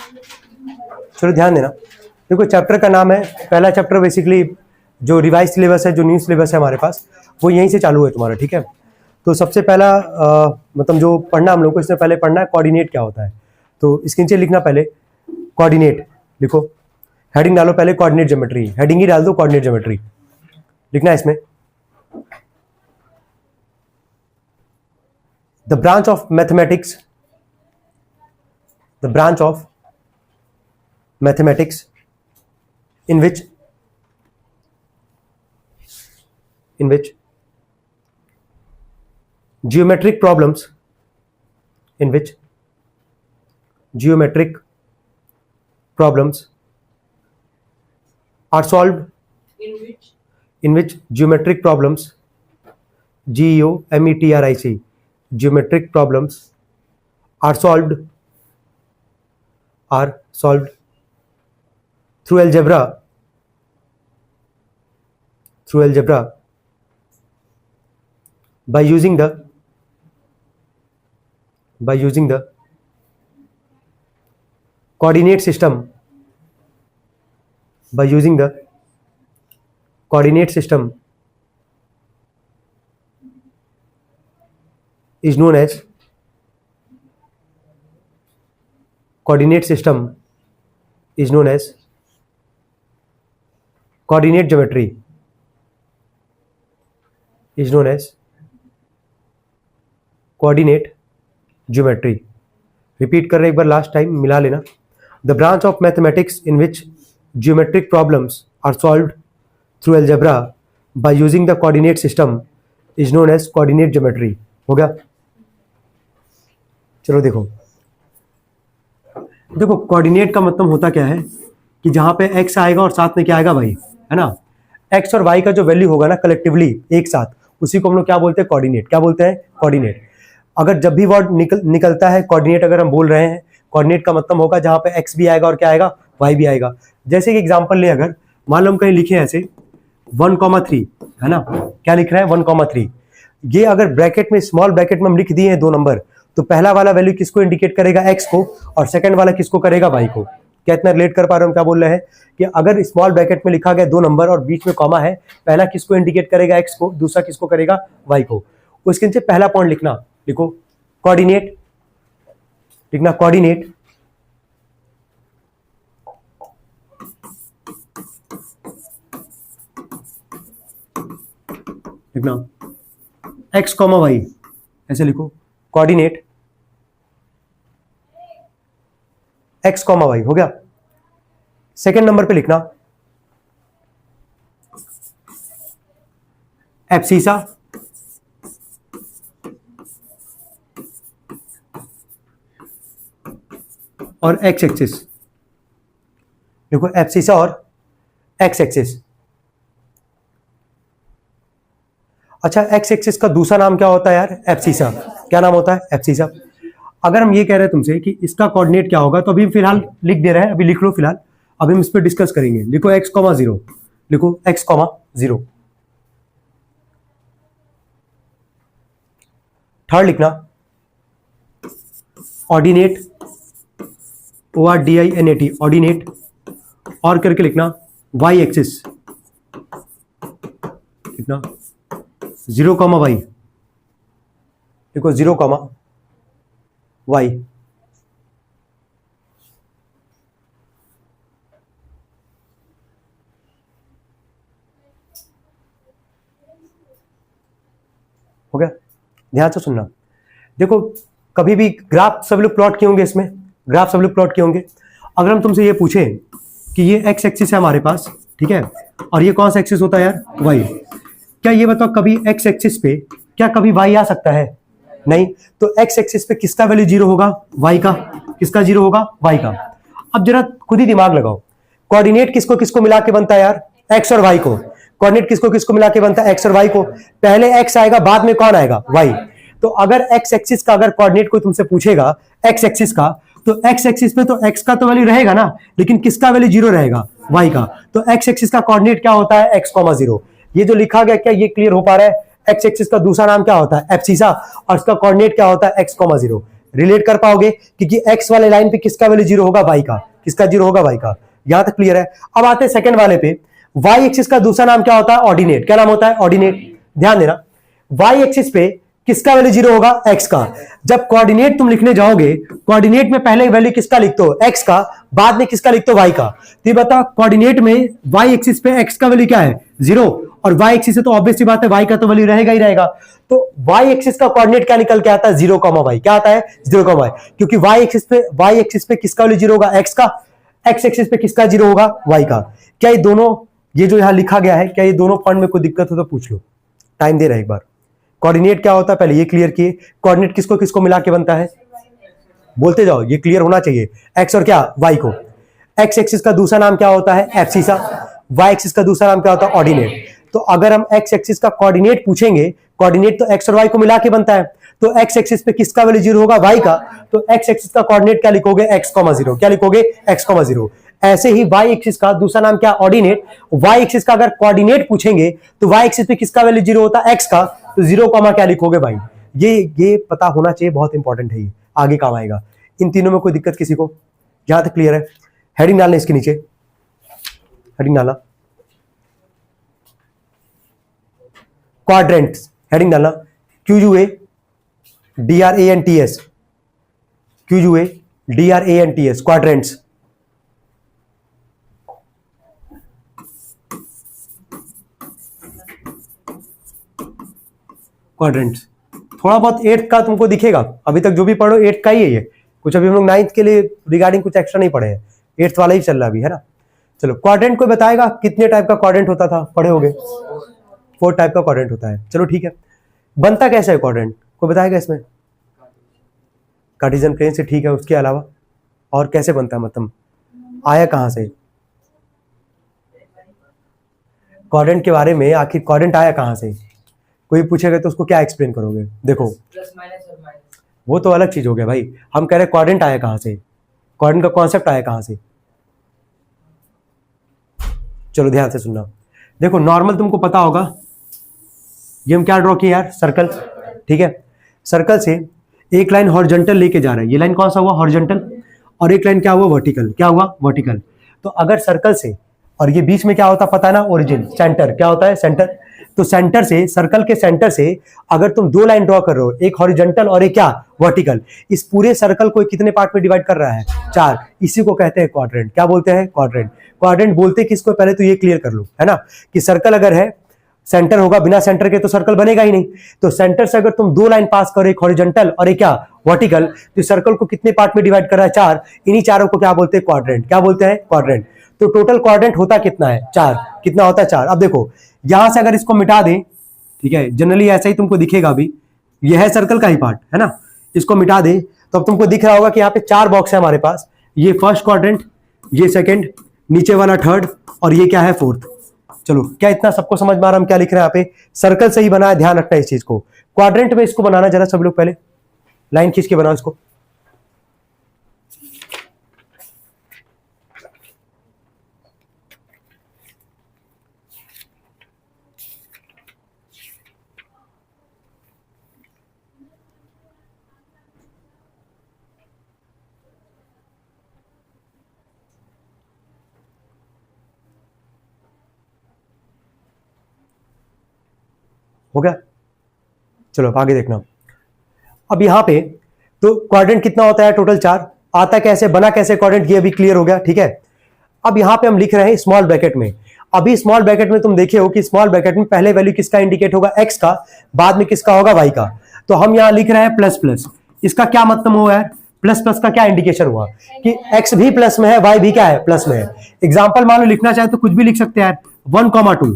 चलो ध्यान देना, देखो चैप्टर का नाम है, पहला चैप्टर बेसिकली जो रिवाइज सिलेबस है, जो न्यू सिलेबस है हमारे पास, वो यहीं से चालू है तुम्हारा, ठीक है। तो सबसे पहला मतलब जो पढ़ना हम लोग को, इससे पहले पढ़ना है कोऑर्डिनेट क्या होता है। तो इसके नीचे लिखना पहले कोऑर्डिनेट, लिखो हेडिंग डालो पहले कोऑर्डिनेट ज्योमेट्री, हेडिंग ही डाल दो कोऑर्डिनेट ज्योमेट्री, लिखना है इसमें the branch of mathematics, the branch of mathematics in which geometric problems are solved, in which geometric problems, GEOMETRIC, geometric problems are solved through algebra by using the coordinate system, is known as coordinate geometry, repeat कर रहे एक बार last time, मिला लेना। The branch of mathematics in which geometric problems are solved through algebra by using the coordinate system is known as coordinate geometry. हो गया। चलो देखो कोऑर्डिनेट का मतलब होता क्या है कि जहां पे x आएगा और साथ में क्या आएगा y, है ना। x और y का जो वैल्यू होगा ना कलेक्टिवली एक साथ, उसी को हम लोग क्या बोलते हैं, कोऑर्डिनेट। क्या बोलते हैं, कोऑर्डिनेट। अगर जब भी वर्ड निकलता है कोऑर्डिनेट, अगर हम बोल रहे हैं, कोऑर्डिनेट का मतलब होगा जहां पे x भी आएगा और क्या आएगा, y भी आएगा। जैसे कि एग्जांपल ले, अगर मान लो हम कहीं लिखे ऐसे 1,3, है ना, क्या लिख रहे हैं 1,3, ये अगर ब्रैकेट में, स्मॉल ब्रैकेट में हम लिख दिए हैं 2 नंबर, तो पहला वाला वैल्यू किसको इंडिकेट करेगा, x को, और सेकंड वाला किसको करेगा, y को। क्या इतना रिलेट कर पा रहे हो हम, क्या बोल रहे हैं कि अगर स्मॉल ब्रैकेट में लिखा गया 2 नंबर और बीच में कॉमा है, पहला किसको इंडिकेट करेगा, x को, दूसरा किसको करेगा, y को। उसके नीचे पहला पॉइंट लिखना, लिखो कोऑर्डिनेट, लिखना कोऑर्डिनेट लिखना x, y, ऐसे लिखो कोऑर्डिनेट x, y। हो गया। सेकंड नंबर पे लिखना एब्सिसा और x एक्सिस, देखो एब्सिसा और x एक्सिस। अच्छा, x एक्सिस का दूसरा नाम क्या होता है यार, एब्सिसा। क्या नाम होता है, एब्सिसा। अगर हम ये कह रहे हैं तुमसे कि इसका कोऑर्डिनेट क्या होगा, तो अभी फिलहाल लिख दे रहे हैं, अभी लिख लो फिलहाल, अभी हम इस पर डिस्कस करेंगे। लिखो x, 0, लिखो x, 0। थर्ड लिखना ऑर्डिनेट, ORDINAT, ऑर्डिनेट, और करके लिखना y एक्सिस, लिखना 0, y, देखो 0, y। हो गया। ध्यान से सुनना, देखो कभी भी ग्राफ सब लोग प्लॉट किए होंगे, इसमें ग्राफ सब लोग प्लॉट किए होंगे। अगर हम तुमसे ये पूछे कि ये x एक्सिस है हमारे पास, ठीक है, और ये कौन सा एक्सिस होता है यार, y, क्या ये बताओ कभी x एक्सिस पे क्या कभी y आ सकता है, नहीं। तो x एक्सिस पे किसका वैल्यू 0 होगा, y का। किसका 0 होगा, y का। अब जरा खुद ही दिमाग लगाओ, कोऑर्डिनेट किसको किसको मिला के बनता है यार, x और y को। कोऑर्डिनेट किसको किसको मिला के बनता है, x और y को। पहले x आएगा, बाद में कौन आएगा, y। तो अगर x एक्सिस का अगर कोऑर्डिनेट कोई तुमसे पूछेगा x एक्सिस का, तो x एक्सिस पे तो x का तो वैल्यू रहेगा ना, लेकिन किसका वैल्यू 0 रहेगा, y का। तो x एक्सिस का कोऑर्डिनेट क्या होता है, x, 0। ये जो लिखा गया, क्या ये क्लियर हो पा रहा है। x एक्सिस का दूसरा नाम क्या होता है, एब्सिसा, और इसका कोऑर्डिनेट क्या होता है, x, 0। रिलेट कर पाओगे, क्योंकि एक्स वाले लाइन पे किसका वैल्यू जीरो होगा, वाई का। किसका जीरो होगा, वाई का। यहां तक क्लियर है। अब आते हैं सेकंड वाले पे। वाई एक्सिस का दूसरा नाम क्या होता है, ऑर्डिनेट। क्या नाम होता है, ऑर्डिनेट। ध्यान देना, वाई एक्सिस पे किसका वैल्यू जीरो होगा, एक्स का। जब कोऑर्डिनेट तुम लिखने जाओगे, कोऑर्डिनेट में पहले वैल्यू किसका लिखते हो, एक्स का, बाद में किसका लिखते हो, वाई का। तो ये बताओ, कोऑर्डिनेट में वाई एक्सिस पे एक्स का वैल्यू क्या है, जीरो, और वाई एक्सिस से तो ऑब्वियस सी बात है वाई का तो वैल्यू रहेगा ही रहेगा। तो वाई एक्सिस का कोऑर्डिनेट क्या निकल के आता है, जीरो कॉमा वाई। क्या आता है, जीरो कॉमा वाई, क्योंकि वाई एक्सिस पे किसका वैल्यू जीरो होगा, एक्स का। एक्स एक्सिस पे किसका जीरो होगा, वाई का। क्या ये दोनों, ये जो यहां लिखा गया है, क्या ये दोनों पॉइंट में कोई दिक्कत हो तो पूछ लो, टाइम दे रहा है एक बार। कोऑर्डिनेट क्या होता है पहले ये क्लियर किए। कोऑर्डिनेट किसको किसको मिला के बनता है, बोलते जाओ, ये क्लियर होना चाहिए। एक्स और क्या, वाई को। एक्स एक्सिस का दूसरा नाम क्या होता है, एब्सिसा। वाई एक्सिस का दूसरा नाम क्या होता है, ऑर्डिनेट। तो अगर हम एक्स एक्सिस का कोऑर्डिनेट पूछेंगे, कोऑर्डिनेट तो एक्स और वाई को मिला के बनता है, तो एक्स एक्सिस पे किसका वैल्यू जीरो होगा, वाई का। तो एक्स एक्सिस का कोऑर्डिनेट क्या लिखोगे, एक्स कॉमा जीरो। क्या लिखोगे, एक्स कॉमा जीरो। ऐसे ही वाई एक्सिस का दूसरा नाम क्या, ऑर्डिनेट। वाई एक्सिस का अगर कोऑर्डिनेट पूछेंगे तो वाई एक्सिस पे किसका वैल्यू जीरो होता है, एक्स का। तो जीरो कॉमा क्या लिखोगे भाई, ये पता होना चाहिए, बहुत इंपॉर्टेंट है, ये आगे काम आएगा। इन तीनों में कोई दिक्कत किसी को, यहां तक क्लियर है। हेडिंग डालना इसके नीचे, हेडिंग डालना, क्वाड्रेंट्स, हेडिंग डालना, QUA DRANTS, QUA DRANTS, quadrants. Quadrants थोड़ा बहुत एट्थ का तुमको दिखेगा, अभी तक जो भी पढ़ो एट्थ का ही है ये, कुछ अभी हम लोग नाइन्थ के लिए रिगार्डिंग कुछ एक्स्ट्रा नहीं पढ़े हैं, एट्थ वाला ही चल रहा अभी, है ना। चलो, क्वाड्रेंट कोई बताएगा कितने टाइप का क्वाड्रेंट होता था, पढ़े होगे, 4 टाइप का क्वाड्रेंट होता है। चलो ठीक है, बनता कैसे है क्वाड्रेंट, कोई बताएगा इसमें, कार्टेशियन प्लेन से, ठीक है, उसके अलावा और कैसे बनता है, मतलब आया कहां से क्वाड्रेंट के बारे में, आखिर क्वाड्रेंट आया कहां से, कोई पूछेगा तो उसको क्या एक्सप्लेन करोगे। देखो प्लस माइनस और माइनस, वो तो अलग चीज हो गया भाई, हम कह रहे क्वाड्रेंट आया कहां से, क्वाड्रेंट का कॉन्सेप्ट आया कहां से। चलो ध्यान से सुनना, देखो नॉर्मल तुमको पता होगा, ये हम क्या ड्रॉ किए यार, सर्कल, ठीक है। सर्कल से एक लाइन हॉरिजॉन्टल लेके जा रहा है, ये लाइन कौन सा हुआ, हॉरिजॉन्टल, और एक लाइन क्या हुआ, वर्टिकल। क्या हुआ, वर्टिकल। तो अगर सर्कल से, और ये बीच में क्या होता पता है ना, ओरिजिन, सेंटर, क्या होता है, सेंटर। तो सेंटर से, सर्कल के सेंटर से अगर तुम 2 लाइन ड्रॉ कर रहे हो, एक हॉरिजॉन्टल और एक क्या, वर्टिकल, इस पूरे सर्कल को कितने पार्ट में डिवाइड कर रहा है, 4। इसी को कहते हैं क्वाड्रेंट। क्या बोलते हैं, क्वाड्रेंट। क्वाड्रेंट बोलते किसको, पहले तो ये क्लियर कर लो, है ना, कि सर्कल अगर है, सेंटर होगा, बिना सेंटर के तो सर्कल बनेगा ही नहीं। तो सेंटर से अगर तुम 2 लाइन पास करो, एक हॉरिजॉन्टल और एक क्या, वर्टिकल, तो सर्कल को कितने पार्ट में डिवाइड कर रहा है, 4। इन्हीं चारों को क्या बोलते हैं, क्वाड्रेंट। क्या बोलते हैं, क्वाड्रेंट। तो टोटल क्वाड्रेंट होता कितना है, 4। कितना होता है, 4। अब देखो यहां से अगर इसको मिटा दें, ठीक है, जनरली ऐसा ही तुमको दिखेगा अभी, यह है सर्कल का ही पार्ट, है ना, इसको मिटा दें तो अब तुमको दिख रहा होगा कि यहाँ पे 4 बॉक्स है हमारे पास, ये फर्स्ट क्वाड्रेंट, ये सेकंड, नीचे वाला थर्ड, और ये क्या है, फोर्थ। चलो, क्या इतना सबको समझ में आ रहा, हम क्या लिख रहे हैं यहाँ पे, सर्कल से ही बना है, ध्यान रखना इस चीज को। क्वाड्रेंट में इसको बनाना जरा सब लोग, पहले लाइन खींच के बनाओ इसको। हो गया, चलो अब आगे देखना। अब यहां पे तो क्वाड्रेंट कितना होता है, टोटल 4। आता कैसे, बना कैसे क्वाड्रेंट, ये अभी क्लियर हो गया, ठीक है। अब यहां पे हम लिख रहे हैं स्मॉल ब्रैकेट में। अभी स्मॉल ब्रैकेट में तुम देखे हो कि स्मॉल ब्रैकेट में पहले वैल्यू किसका इंडिकेट होगा, एक्स का, बाद में किसका होगा, वाई का। तो हम यहां लिख रहे हैं प्लस प्लस, इसका क्या मतलब हुआ है, प्लस प्लस का क्या इंडिकेशन हुआ कि एक्स भी प्लस में है, वाई भी क्या है, प्लस में है। एग्जाम्पल मान लो लिखना चाहे तो कुछ भी लिख सकते हैं, 1,2,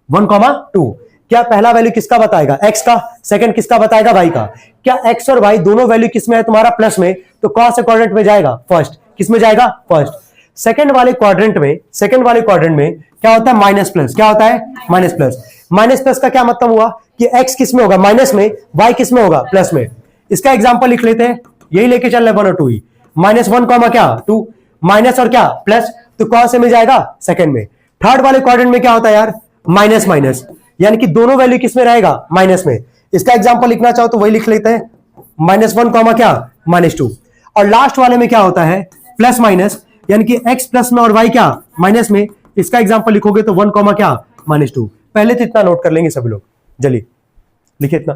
1,2। क्या पहला वैल्यू किसका बताएगा, एक्स का, सेकंड किसका बताएगा, वाई का। क्या एक्स और वाई दोनों वैल्यू किसमें है तुम्हारा, प्लस में, तो कौन से क्वाड्रेंट में जाएगा, फर्स्ट। किसमें जाएगा, फर्स्ट। सेकंड वाले क्वाड्रेंट में क्या होता है, माइनस प्लस। क्या होता है, माइनस प्लस। माइनस प्लस का क्या मतलब हुआ कि एक्स किसमें होगा, माइनस में, वाई किसमें होगा, प्लस में। इसका एग्जाम्पल लिख लेते हैं, यही लेके चल रहे 1 और 2 ही, -1 क्या, 2, माइनस और क्या, प्लस, तो कौन से में जाएगा, सेकंड में। थर्ड वाले क्वाड्रेंट में क्या होता है यार, माइनस माइनस, यानी कि दोनों वैल्यू किसमें रहेगा, माइनस में। इसका एग्जांपल लिखना चाहो तो वही लिख लेते हैं, -1 क्या, -2। और लास्ट वाले में क्या होता है, प्लस माइनस, यानी कि x प्लस में और y क्या माइनस में। इसका एग्जांपल लिखोगे तो 1 कॉमा क्या -2। पहले तो इतना नोट कर लेंगे सभी लोग, जल्दी लिखिए इतना।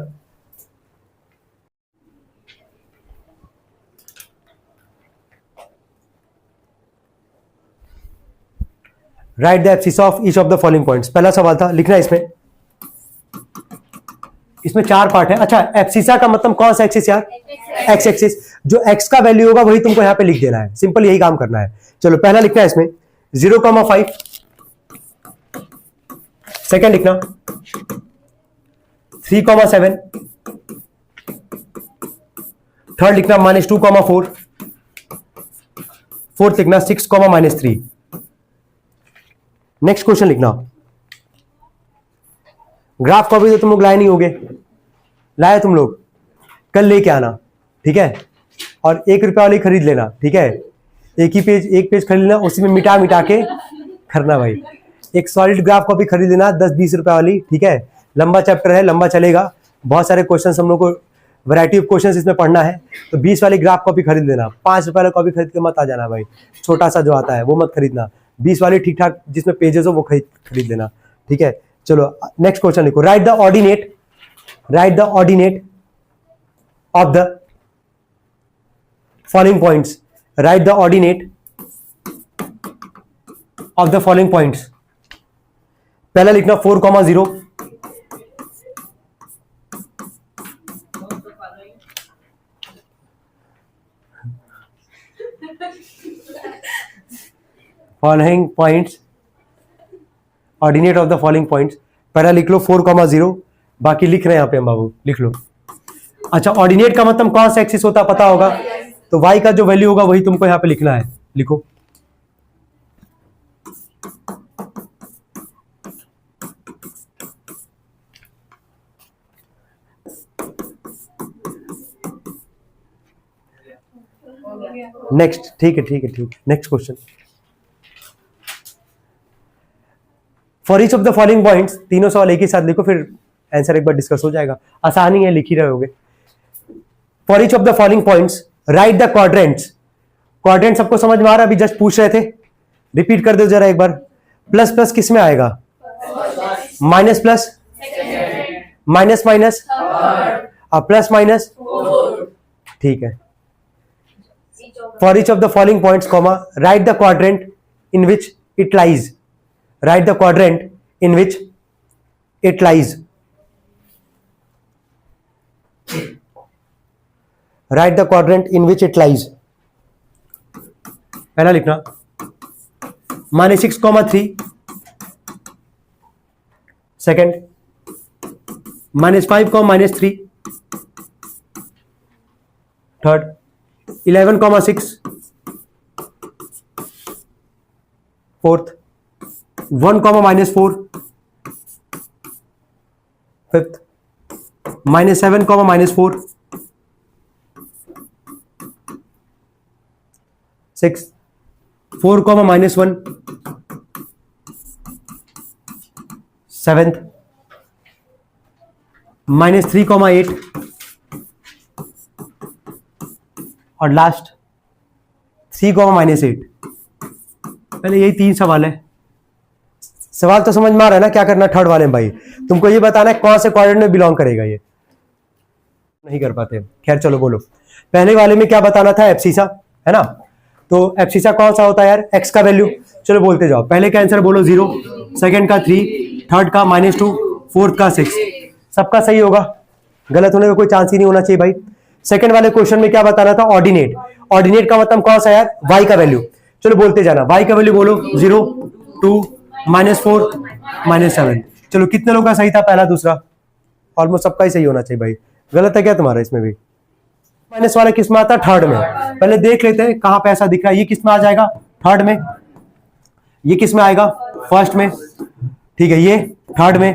Right the abscess of each of the following points. पहला सवाल था लिखना इसमें 4 पार्ट है। अच्छा, एब्सिसा का मतलब कौन सा एक्सिस यार, एक्स एक्सिस। जो एक्स का वैल्यू होगा वही तुमको यहां पे लिख देना है, सिंपल यही काम करना है। चलो पहला लिखना है इसमें 0,5, सेकेंड लिखना 3,7, थर्ड लिखना -2,4, फोर्थ लिखना 6,-3। नेक्स्ट क्वेश्चन लिखना। ग्राफ कॉपी तो तुम लोग लाए नहीं होगे, लाए तुम लोग, कल लेके आना, ठीक है। और 1 रुपया वाली खरीद लेना, ठीक है। एक पेज खरीद लेना, उसी में मिटा के करना भाई। एक सॉलिड ग्राफ कॉपी खरीद लेना 10-20 रुपया वाली, ठीक है। लंबा चैप्टर है, लंबा चलेगा, बहुत सारे क्वेश्चन हम लोग को, वैरायटी ऑफ क्वेश्चन इसमें पढ़ना है। तो 20 वाली ग्राफ कॉपी खरीद लेना। 5 रुपये वाला कॉपी खरीद के मत आ जाना भाई, छोटा सा जो आता है वो मत खरीदना। 20 वाली ठीक ठाक जिसमें पेजेस हो वो खरीद लेना, ठीक है। चलो नेक्स्ट क्वेश्चन लिखो। Right the ordinate of the following points. Right the ordinate of the following points. पहला लिखना 4,0, following points, ordinate of the following points. पहला लिख लो 4,0, बाकी लिख रहे हैं यहां पे हम बाबू, लिख लो। अच्छा, ऑर्डिनेट का मतलब कौन सा एक्सिस होता है पता होगा, तो y का जो वैल्यू होगा वही तुमको यहां पे लिखना है, लिखो। नेक्स्ट, ठीक है। Next question. For each of the following points, तीनों सवाल एक ही साथ लिखो, फिर आंसर एक बार डिस्कस हो जाएगा, आसानी है, लिख ही रहोगे। For each of the following points right the quadrants. Quadrant सबको समझ में आ रहा है, अभी जस्ट पूछ रहे थे, रिपीट कर दो जरा एक बार। प्लस प्लस किस में आएगा, minus plus, minus minus, plus minus, ठीक है। For each of the following points comma right the quadrant in which it lies. Write the quadrant in which it lies. Write the quadrant in which it lies. पहला लिखना -6,3, second -5,-3, third 11,6, fourth 1,-4, fifth -7,-4, six 4,-1, seventh -3,8, और last 3,-8। पहले यही 3 सवाल है। सवाल तो समझ में आ रहा है ना क्या करना थर्ड वाले में भाई, तुमको ये बताना है कौन से क्वाड्रेंट में बिलोंग करेगा, ये नहीं कर पाते। खैर चलो बोलो, पहले वाले में क्या बताना था, एब्सिसा है ना। तो एब्सिसा कौन सा होता है यार, एक्स का वैल्यू। चलो बोलते जाओ, पहले का आंसर बोलो 0, सेकंड का 3, थर्ड का -2, फोर्थ का 6। सबका सही होगा, गलत होने का कोई चांस ही नहीं होना चाहिए भाई। सेकंड वाले क्वेश्चन में क्या बताना था, ऑर्डिनेट। ऑर्डिनेट का मतलब कौन सा यार, वाई का वैल्यू। चलो बोलते जाना, वाई का वैल्यू बोलो 0, 2, -4, -7। चलो कितने लोगों का सही था, पहला दूसरा, ऑलमोस्ट सबका ही सही होना चाहिए भाई। गलत है क्या तुम्हारा इसमें भी। माइनस वाला किस में आता है, थर्ड में। पहले देख लेते हैं कहां पे ऐसा दिख रहा है, ये किस में आ जाएगा, थर्ड में। ये किस में आएगा, फर्स्ट में, ठीक है। ये थर्ड में,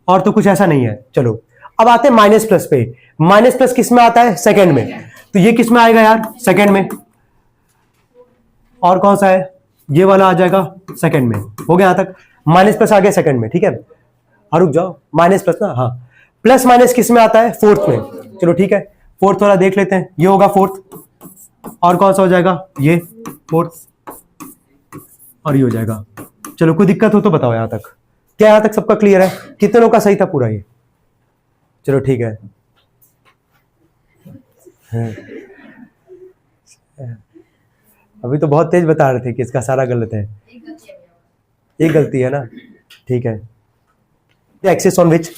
और तो कुछ ऐसा नहीं है। चलो अब आते हैं माइनस प्लस पे। माइनस प्लस किस में आता है, सेकंड में। तो ये किस में आएगा यार, सेकंड में। और कौन सा है, ये वाला आ जाएगा सेकंड में। हो गया यहां तक, माइनस प्लस आ गया सेकंड में, ठीक है। और रुक जाओ, माइनस प्लस ना, हाँ। प्लस माइनस किस में आता है, फोर्थ में। चलो ठीक है, फोर्थ वाला देख लेते हैं, ये होगा फोर्थ, और कौन सा हो जाएगा, ये फोर्थ, और ये हो जाएगा। चलो कोई दिक्कत हो तो बताओ यहां तक, क्या यहां तक सबका क्लियर है? कितने लोग का सही था पूरा ये? चलो ठीक है। अभी तो बहुत तेज बता रहे थे कि इसका सारा गलत है, एक गलती है ना, ठीक है। The axis on which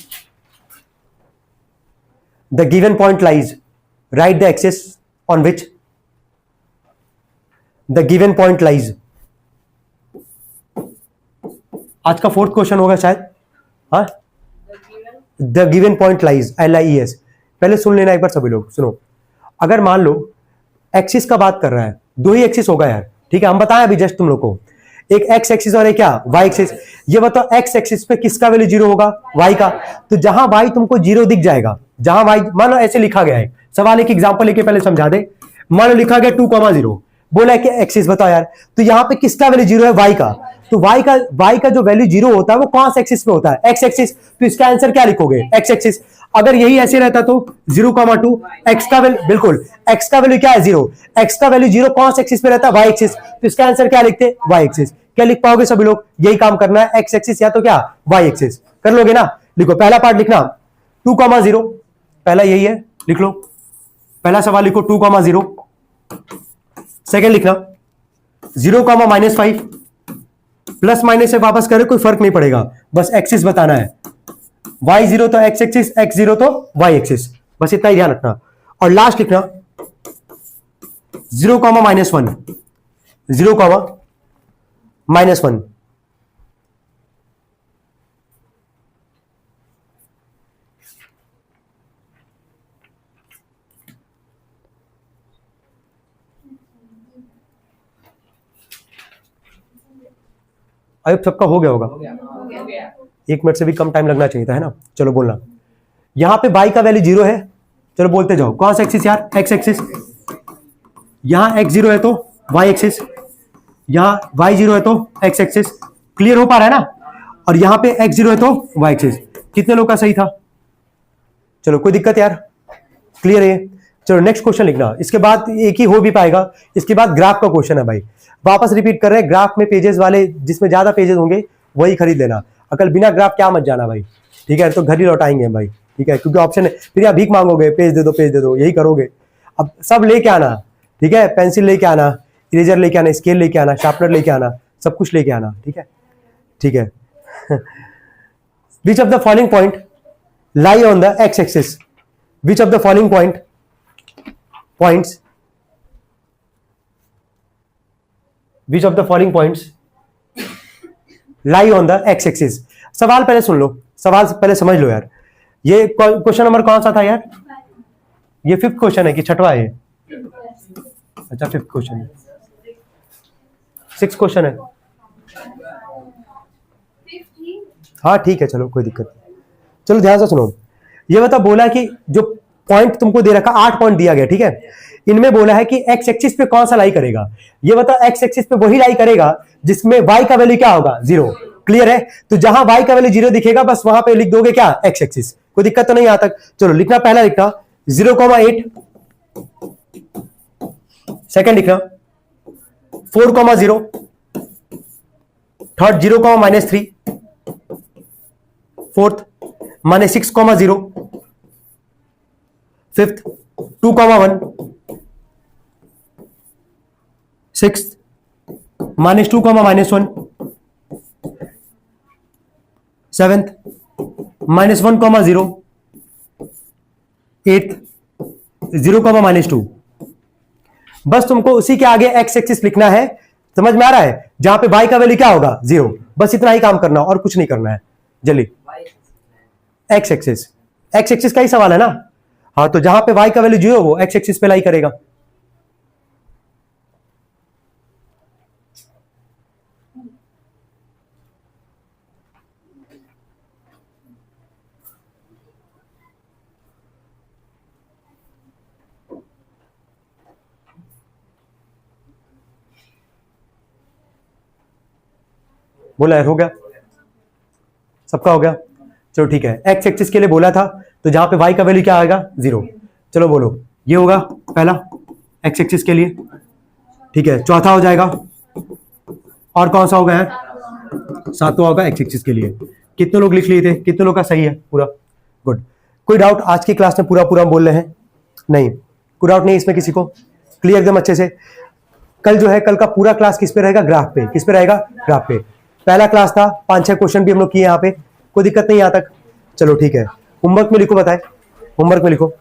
the given point lies, write the axis on which the given point lies। आज का फोर्थ क्वेश्चन होगा शायद, हाँ, the given point lies, LIES। पहले सुन लेना एक बार सभी लोग, सुनो। अगर मान लो एक्सिस का बात कर रहा है, दो ही एक्सिस होगा यार, ठीक है, हम बताएं अभी जस्ट तुम लोग को, एक एक्स एक्सिस और एक क्या, वाई एक्सिस। ये बताओ एक्स एक्सिस पे किसका वैल्यू जीरो होगा, वाई का। तो जहां वाई तुमको जीरो दिख जाएगा, जहां वाई, मान लो ऐसे लिखा गया है, सवाल एक एग्जांपल लेके पहले समझा दे। मान लो लिखा गया 2,0, बोला है कि एक्सिस बताओ यार, तो यहां पे किसका वैल्यू जीरो है, वाई का। तो वाई का जो वैल्यू जीरो होता है वो कौन सा एक्सिस पे होता है, एक्स एक्सिस। तो इसका आंसर क्या लिखोगे, एक्स एक्सिस। अगर यही ऐसे रहता तो 0,2, एक्स का वैल्यू, बिल्कुल एक्स का वैल्यू क्या है, जीरो, एक्स का वैल्यू जीरो कौन सा एक्सिस पे रहता है, वाई एक्सिस। तो इसका आंसर क्या लिखते, वाई एक्सिस। क्या लिख पाओगे सभी लोग, यही काम करना है, एक्स एक्सिस या तो क्या, वाई एक्सिस। कर लोगे ना, लिखो पहला पार्ट लिखना 2,0, पहला यही है, लिख लो पहला सवाल लिखो 2,0। सेकेंड लिखना 0,-5, प्लस माइनस से वापस करे कोई फर्क नहीं पड़ेगा, बस एक्सिस बताना है। y0 तो एक्स एक्सिस, x0 तो y एक्सिस, बस इतना ही ध्यान रखना। और लास्ट लिखना 0,-1, 0,-1। अब सबका हो गया होगा, 1 मिनट से भी कम टाइम लगना चाहिए था, है ना। चलो बोलना, यहां पे y का वैल्यू जीरो है, चलो बोलते जाओ, कौन सा एक्सिस यार, एक्स एक्सिस। यहां x0 है तो y एक्सिस, यहां y0 है तो x एक्सिस। क्लियर हो पा रहा है ना। और यहां पे x0 है तो y एक्सिस। कितने लोग का सही था? चलो कोई दिक्कत यार, क्लियर है। चलो नेक्स्ट क्वेश्चन लिखना, इसके बाद एक ही हो भी पाएगा, इसके बाद ग्राफ का क्वेश्चन है भाई। वापस रिपीट कर रहे हैं, ग्राफ में पेजेस वाले, जिसमें ज्यादा पेजेस होंगे वही खरीद लेना, अकल बिना ग्राफ क्या मत जाना भाई, ठीक है। तो घर ही लौटाएंगे भाई, ठीक है, क्योंकि ऑप्शन है, फिर आप भीख मांगोगे, पेज दे दो पेज दे दो, यही करोगे। अब सब लेके आना, ठीक है, पेंसिल लेके आना, इरेजर लेके आना, स्केल लेके आना, शार्पनर लेके आना, सब कुछ लेके आना, ठीक है, ठीक है। Which of the following point lie on the x axis, which of the following points which of the following points lie on the x axis। सवाल पहले सुन लो, सवाल पहले समझ लो यार। ये क्वेश्चन नंबर कौन सा था यार, ये 5th क्वेश्चन है कि छठवां है? अच्छा 5th क्वेश्चन है, 6th क्वेश्चन है, हाँ ठीक है, चलो कोई दिक्कत नहीं। चलो ध्यान से सुनो, ये बता, बोला कि जो पॉइंट तुमको दे रखा, 8 पॉइंट दिया गया, ठीक है। इनमें बोला है कि एक्स एक्सिस पे कौन सा लाई करेगा। ये बताओ, एक्स एक्सिस पे वही लाई करेगा जिसमें वाई का वैल्यू क्या होगा, जीरो। क्लियर है। तो जहां वाई का वैल्यू जीरो दिखेगा बस वहां पे लिख दोगे क्या, एक्स एक्सिस। कोई दिक्कत तो नहीं यहां तक। चलो लिखना, पहला लिखना 0,8, सेकेंड लिखना 4,0, third 0,-3, fourth -6,0, fifth 2,1, sixth -2,-1, seventh -1,0, eighth 0,-2। बस तुमको उसी के आगे एक्स एक्सिस लिखना है, समझ में आ रहा है, जहां पे वाई का वैल्यू क्या होगा, जीरो। बस इतना ही काम करना और कुछ नहीं करना है। जल्दी, एक्स एक्सिस का ही सवाल है ना। हाँ, तो जहां पे वाई का वैल्यू जीरो वो एक्स एक्सिस पे लाई करेगा। बोला हो गया, सबका हो गया। चलो ठीक है, एक्स एक्सिस के लिए बोला था, तो जहां पे वाई का वैल्यू क्या आएगा, जीरो। चलो बोलो। ये होगा पहला एक्स एक्सिस के लिए, ठीक है। चौथा हो जाएगा, और कौन सा होगा यार, सातवां होगा एक्स एक्सिस के लिए। कितने लोग लिख लिए थे, कितने लोग का सही है पूरा, गुड। कोई डाउट आज की क्लास में पूरा पूरा बोल रहे हैं, नहीं कोई डाउट नहीं इसमें किसी को, क्लियर एकदम अच्छे से। कल जो है, कल का पूरा क्लास किस पे रहेगा, ग्राफ पे। किस पे रहेगा, ग्राफ पे। पहला क्लास था, 5-6 क्वेश्चन भी हम लोग किए यहाँ पे, कोई दिक्कत नहीं यहाँ तक, चलो ठीक है। होमवर्क में लिखो, बताए होमवर्क में लिखो।